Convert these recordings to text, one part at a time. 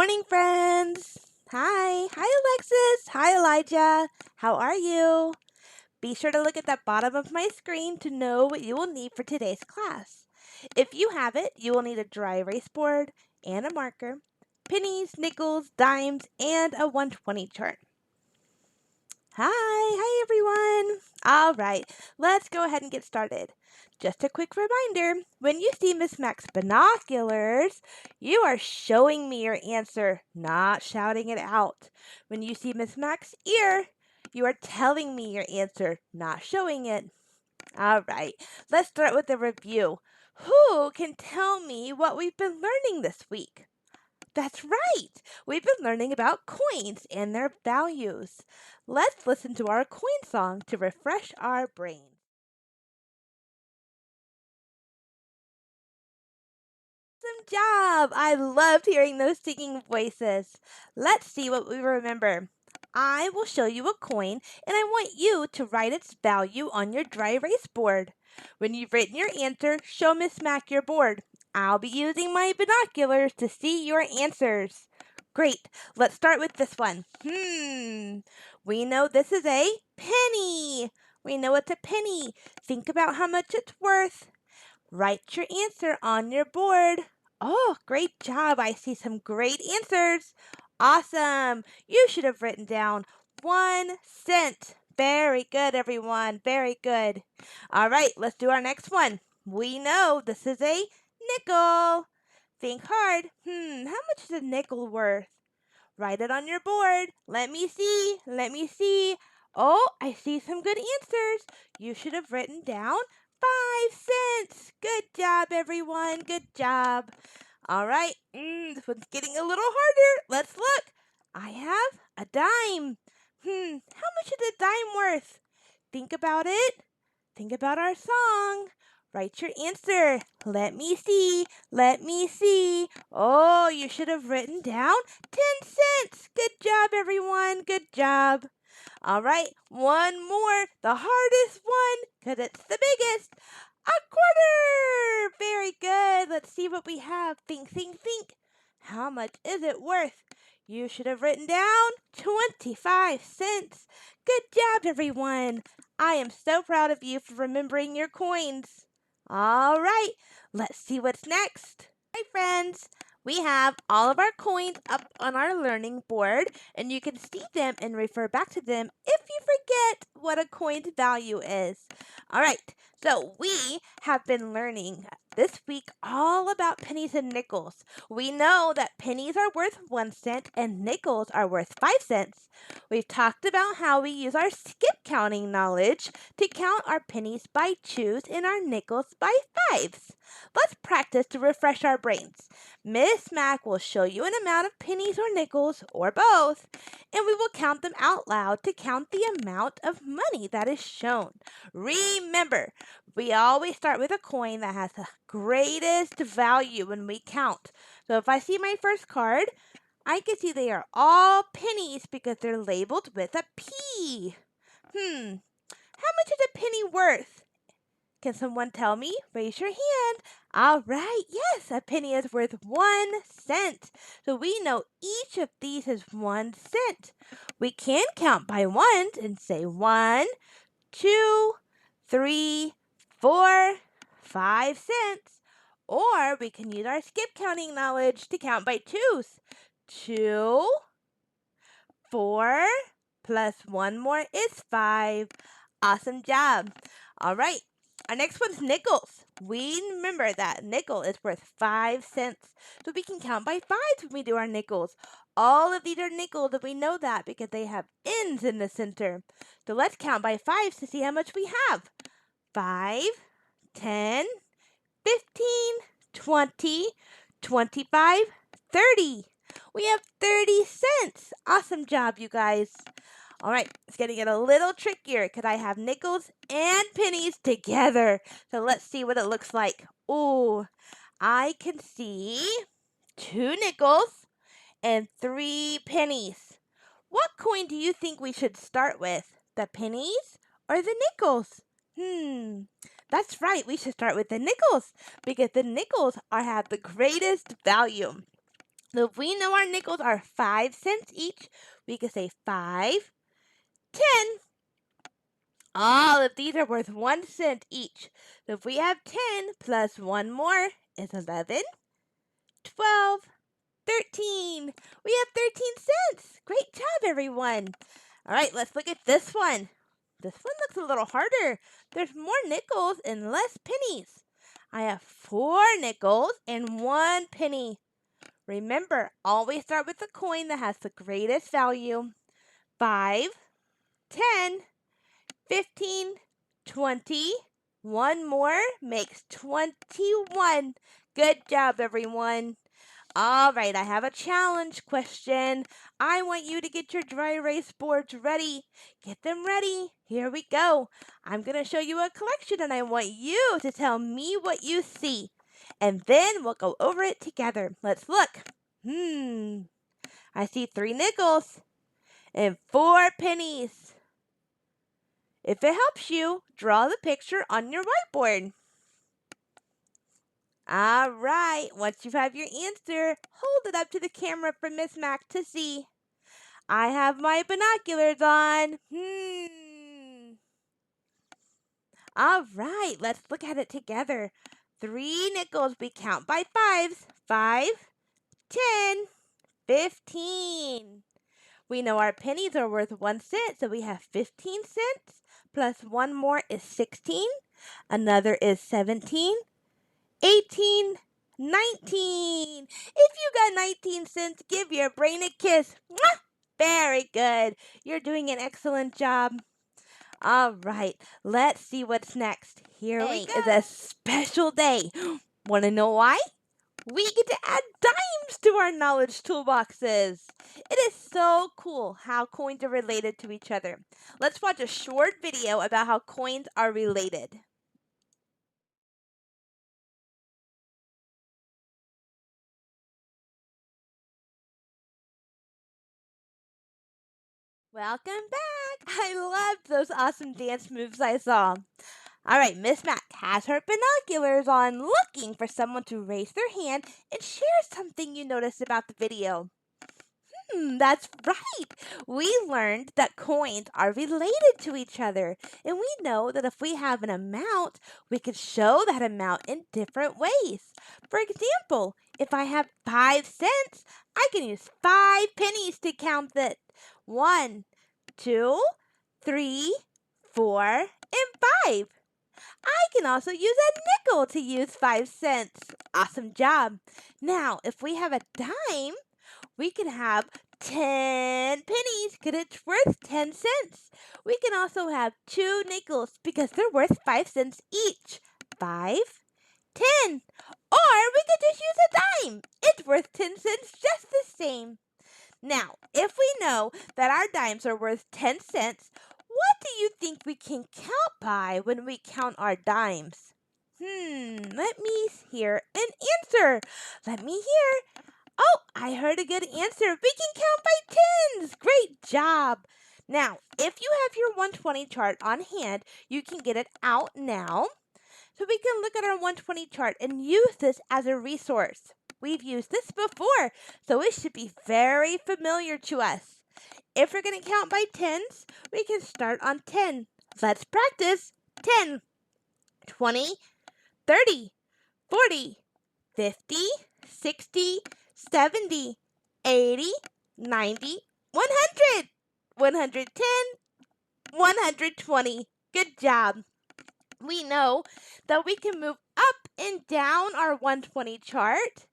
morning, friends. Hi. Hi, Alexis. Hi, Elijah. How are you? Be sure to look at the bottom of my screen to know what you will need for today's class. If you have it, you will need a dry erase board and a marker, pennies, nickels, dimes, and a 120 chart. Hi everyone. All right, let's go ahead and get started. Just a quick reminder, when you see Miss Mac's binoculars, you are showing me your answer, not shouting it out. When you see Miss Mac's ear, you are telling me your answer, not showing it. All right, let's start with a review. Who can tell me what we've been learning this week? That's right! We've been learning about coins and their values. Let's listen to our coin song to refresh our brains. Awesome job! I loved hearing those singing voices. Let's see what we remember. I will show you a coin and I want you to write its value on your dry erase board. When you've written your answer, show Miss Mac your board. I'll be using my binoculars to see your answers. Great. Let's start with this one. We know this is a penny. We know it's a penny. Think about how much it's worth. Write your answer on your board. Oh, great job. I see some great answers. Awesome. You should have written down 1 cent. Very good, everyone. Very good. All right, let's do our next one. We know this is a nickel. Think hard. How much is a nickel worth? Write it on your board. Let me see. Let me see. Oh, I see some good answers. You should have written down 5 cents. Good job, everyone. Good job. All right. This one's getting a little harder. Let's look. I have a dime. How much is a dime worth? Think about it. Think about our song. Write your answer. Let me see. Let me see. Oh, you should have written down 10 cents. Good job, everyone. Good job. All right, one more. The hardest one, because it's the biggest. A quarter. Very good. Let's see what we have. Think, think, think. How much is it worth? You should have written down 25 cents. Good job, everyone. I am so proud of you for remembering your coins. All right, let's see what's next. Hi, friends. We have all of our coins up on our learning board, and you can see them and refer back to them if you forget what a coin's value is. All right, so we have been learning this week all about pennies and nickels. We know that pennies are worth 1 cent and nickels are worth 5 cents. We've talked about how we use our skip counting knowledge to count our pennies by twos and our nickels by fives. Let's practice to refresh our brains. Miss Mac will show you an amount of pennies or nickels, or both, and we will count them out loud to count the amount of money that is shown. Remember, we always start with a coin that has the greatest value when we count. So if I see my first card, I can see they are all pennies because they're labeled with a P. How much is a penny worth? Can someone tell me? Raise your hand. All right, yes, a penny is worth 1 cent. So we know each of these is 1 cent. We can count by ones and say 1, 2, 3, 4, 5 cents. Or we can use our skip counting knowledge to count by twos. 2, 4, plus one more is 5. Awesome job. All right. Our next one's nickels. We remember that nickel is worth 5 cents. So we can count by fives when we do our nickels. All of these are nickels, and we know that because they have ends in the center. So let's count by fives to see how much we have. 5, 10, 15, 20, 25, 30. We have 30 cents. Awesome job, you guys. All right, it's going to get a little trickier because I have nickels and pennies together. So let's see what it looks like. Ooh, I can see 2 nickels and 3 pennies. What coin do you think we should start with? The pennies or the nickels? That's right. We should start with the nickels because the nickels have the greatest value. So if we know our nickels are 5 cents each, we can say 5, 10. All of these are worth 1 cent each. So if we have 10 plus 1 more is 11, 12, 13. We have 13 cents. Great job, everyone. All right, let's look at this one. This one looks a little harder. There's more nickels and less pennies. I have 4 nickels and 1 penny. Remember, always start with the coin that has the greatest value. 5, 10, 15, 20. One more makes 21. Good job, everyone. All right, I have a challenge question. I want you to get your dry erase boards ready. Get them ready. Here we go. I'm going to show you a collection and I want you to tell me what you see. And then we'll go over it together. Let's look. I see 3 nickels and 4 pennies. If it helps you, draw the picture on your whiteboard. All right, once you have your answer, hold it up to the camera for Miss Mac to see. I have my binoculars on. All right, let's look at it together. 3 nickels, we count by 5s. 5, 10, 15. We know our pennies are worth 1 cent, so we have 15 cents. Plus 1 more is 16. Another is 17. 18, 19. If you got 19 cents, give your brain a kiss. Mwah! Very good. You're doing an excellent job. All right, let's see what's next. Here we go. It's a special day. Want to know why? We get to add dimes to our knowledge toolboxes. It is so cool how coins are related to each other. Let's watch a short video about how coins are related. Welcome back. I loved those awesome dance moves I saw. All right, Miss Mac has her binoculars on, looking for someone to raise their hand and share something you noticed about the video. That's right. We learned that coins are related to each other, and we know that if we have an amount, we can show that amount in different ways. For example, if I have 5 cents, I can use 5 pennies to count it. 1, 2, 3, 4, and 5. I can also use a nickel to use 5 cents. Awesome job. Now, if we have a dime, we can have 10 pennies because it's worth 10 cents. We can also have 2 nickels because they're worth 5 cents each. 5, 10. Or we could just use a dime. It's worth 10 cents just the same. Now, if we know that our dimes are worth 10 cents, what do you think we can count by when we count our dimes? Let me hear an answer. Let me hear. Oh, I heard a good answer. We can count by tens. Great job. Now, if you have your 120 chart on hand, you can get it out now. So we can look at our 120 chart and use this as a resource. We've used this before, so it should be very familiar to us. If we're going to count by tens, we can start on 10. Let's practice. 10, 20, 30, 40, 50, 60, 70, 80, 90, 100, 110, 120. Good job. We know that we can move up and down our 120 chart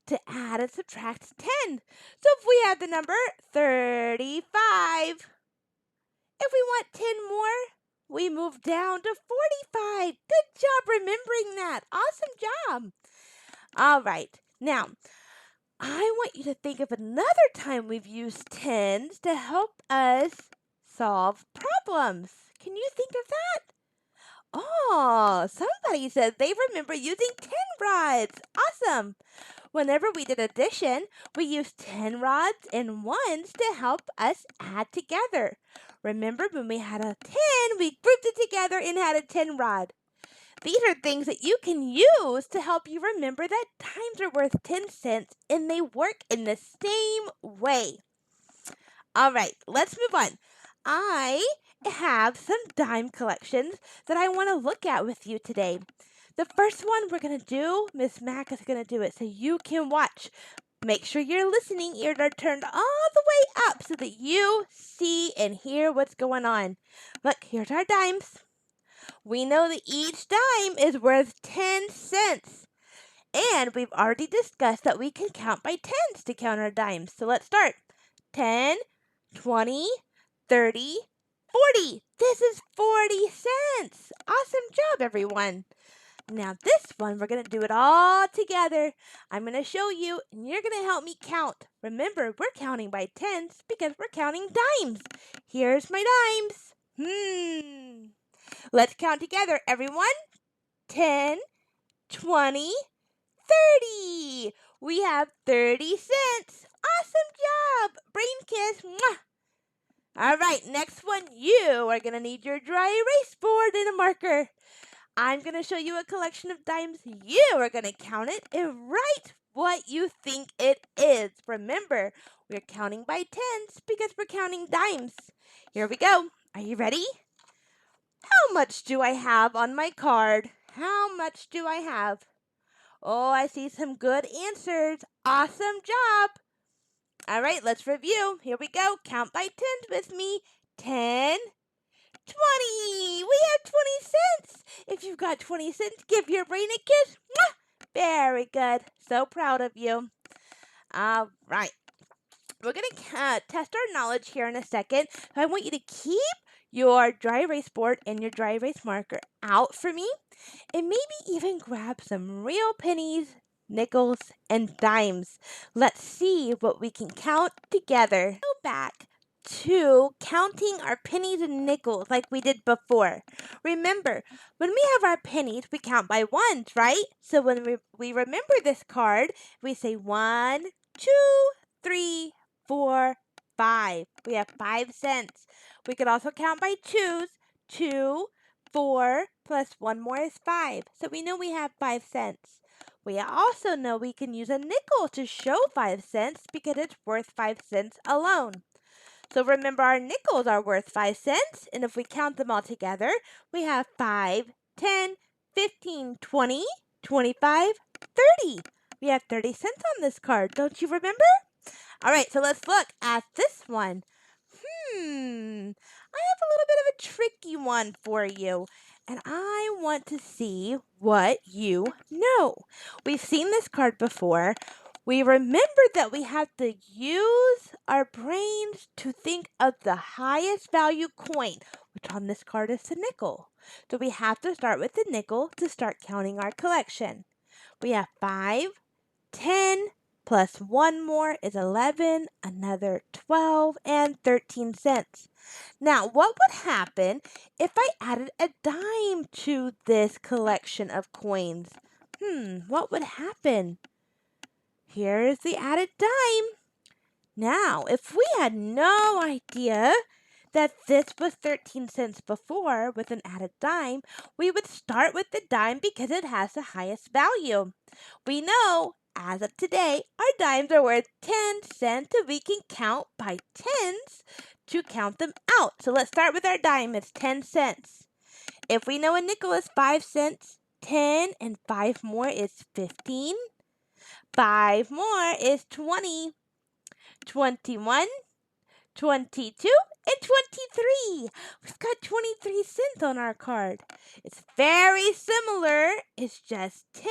to add and subtract 10. So if we have the number 35, if we want 10 more, we move down to 45. Good job remembering that. Awesome job. All right. Now, I want you to think of another time we've used tens to help us solve problems. Can you think of that? Oh, somebody said they remember using 10 rods. Awesome. Whenever we did addition, we used 10 rods and ones to help us add together. Remember when we had a 10, we grouped it together and had a 10 rod. These are things that you can use to help you remember that dimes are worth 10 cents and they work in the same way. All right, let's move on. I have some dime collections that I want to look at with you today. The first one we're going to do, Miss Mac is going to do it so you can watch. Make sure your listening ears are turned all the way up so that you see and hear what's going on. Look, here's our dimes. We know that each dime is worth 10 cents. And we've already discussed that we can count by tens to count our dimes. So let's start. 10, 20, 30, 40. This is 40 cents. Awesome job, everyone. Now this one, we're going to do it all together. I'm going to show you, and you're going to help me count. Remember, we're counting by tens because we're counting dimes. Here's my dimes. Let's count together, everyone. 10, 20, 30. We have 30 cents. Awesome job. Brain kiss. Mwah. All right, next one. You are going to need your dry erase board and a marker. I'm going to show you a collection of dimes. You are going to count it and write what you think it is. Remember, we're counting by tens because we're counting dimes. Here we go. Are you ready? How much do I have on my card? How much do I have? Oh, I see some good answers. Awesome job. All right, let's review. Here we go. Count by tens with me. 10, 20. We have 20 cents. If you've got 20 cents, give your brain a kiss. Mwah! Very good. So proud of you. All right. We're going to test our knowledge here in a second. So I want you to keep your dry erase board and your dry erase marker out for me. And maybe even grab some real pennies, nickels, and dimes. Let's see what we can count together. Go back to counting our pennies and nickels like we did before. Remember, when we have our pennies, we count by ones, right? So when we remember this card, we say 1, 2, 3, 4, 5. We have 5 cents. We could also count by twos. 2, 4 plus 1 more is 5. So we know we have 5 cents. We also know we can use a nickel to show 5 cents because it's worth 5 cents alone. So remember, our nickels are worth 5 cents, and if we count them all together, we have 5, 10, 15, 20, 25, 30. We have 30 cents on this card. Don't you remember? All right, so let's look at this one. I have a little bit of a tricky one for you, and I want to see what you know. We've seen this card before. We remembered that we have to use our brains to think of the highest value coin, which on this card is the nickel. So we have to start with the nickel to start counting our collection. We have 5, 10, plus 1 more is 11, another 12, and 13 cents. Now, what would happen if I added a dime to this collection of coins? What would happen? Here is the added dime. Now, if we had no idea that this was 13 cents before with an added dime, we would start with the dime because it has the highest value. We know, as of today, our dimes are worth 10 cents, so we can count by tens to count them out. So let's start with our dime. It's 10 cents. If we know a nickel is 5 cents, 10 and 5 more is 15. 5 more is 20, 21, 22, and 23. We've got 23 cents on our card. It's very similar. It's just 10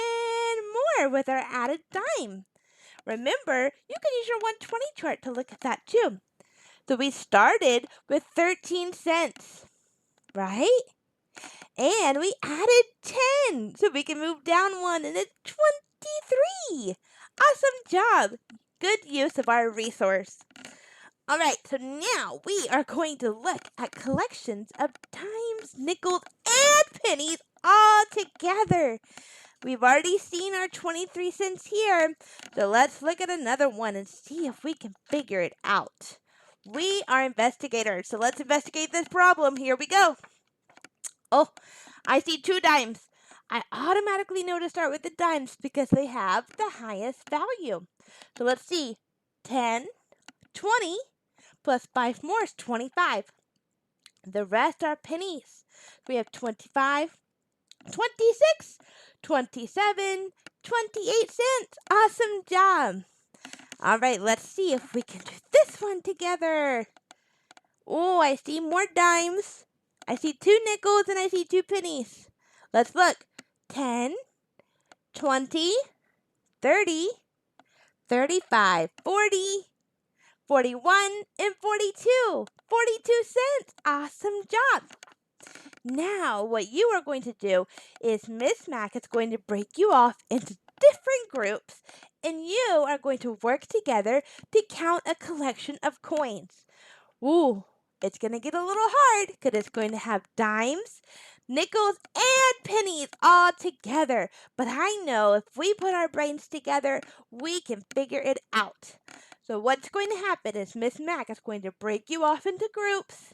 more with our added dime. Remember, you can use your 120 chart to look at that too. So we started with 13 cents, right? And we added 10, so we can move down one, and it's 23. Awesome job. Good use of our resource. All right, so now we are going to look at collections of dimes, nickels, and pennies all together. We've already seen our 23 cents here, so let's look at another one and see if we can figure it out. We are investigators, so let's investigate this problem. Here we go. Oh, I see 2 dimes. I automatically know to start with the dimes because they have the highest value. So let's see. 10, 20 plus 5 more is 25. The rest are pennies. We have 25, 26, 27, 28 cents. Awesome job. All right, let's see if we can do this one together. Oh, I see more dimes. I see 2 nickels and I see 2 pennies. Let's look. 10, 20, 30, 35, 40, 41, and 42. 42 cents. Awesome job. Now, what you are going to do is Miss Mac is going to break you off into different groups, and you are going to work together to count a collection of coins. Ooh, it's going to get a little hard because it's going to have dimes, nickels, and pennies all together. But I know if we put our brains together, we can figure it out. So what's going to happen is Miss Mac is going to break you off into groups.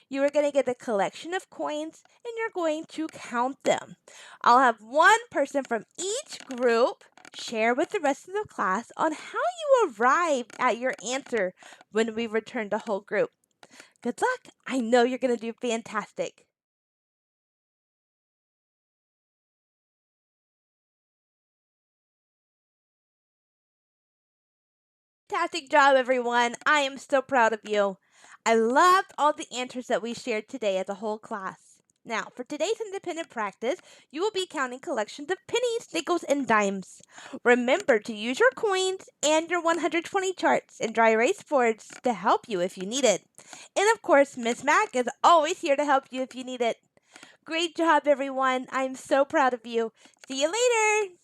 You are going to get a collection of coins and you're going to count them. I'll have one person from each group share with the rest of the class on how you arrived at your answer when we return the whole group. Good luck. I know you're going to do fantastic. Fantastic job, everyone. I am so proud of you. I loved all the answers that we shared today as a whole class. Now, for today's independent practice, you will be counting collections of pennies, nickels, and dimes. Remember to use your coins and your 120 charts and dry erase boards to help you if you need it. And of course, Miss Mac is always here to help you if you need it. Great job, everyone. I'm so proud of you. See you later.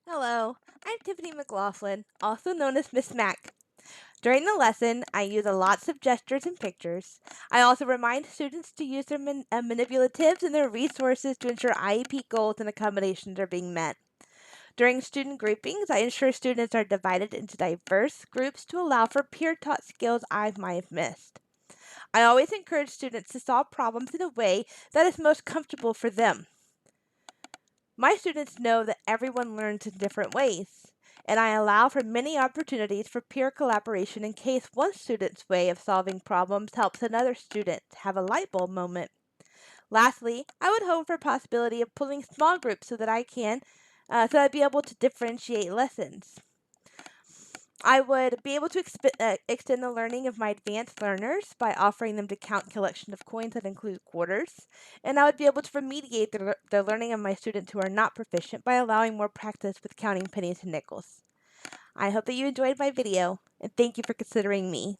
Hello, I'm Tiffany McLaughlin, also known as Miss Mac. During the lesson, I use lots of gestures and pictures. I also remind students to use their manipulatives and their resources to ensure IEP goals and accommodations are being met. During student groupings, I ensure students are divided into diverse groups to allow for peer-taught skills I might have missed. I always encourage students to solve problems in a way that is most comfortable for them. My students know that everyone learns in different ways, and I allow for many opportunities for peer collaboration in case one student's way of solving problems helps another student have a light bulb moment. Lastly, I would hope for a possibility of pulling small groups so that I'd be able to differentiate lessons. I would be able to extend the learning of my advanced learners by offering them to count collection of coins that include quarters, and I would be able to remediate the learning of my students who are not proficient by allowing more practice with counting pennies and nickels. I hope that you enjoyed my video, and thank you for considering me.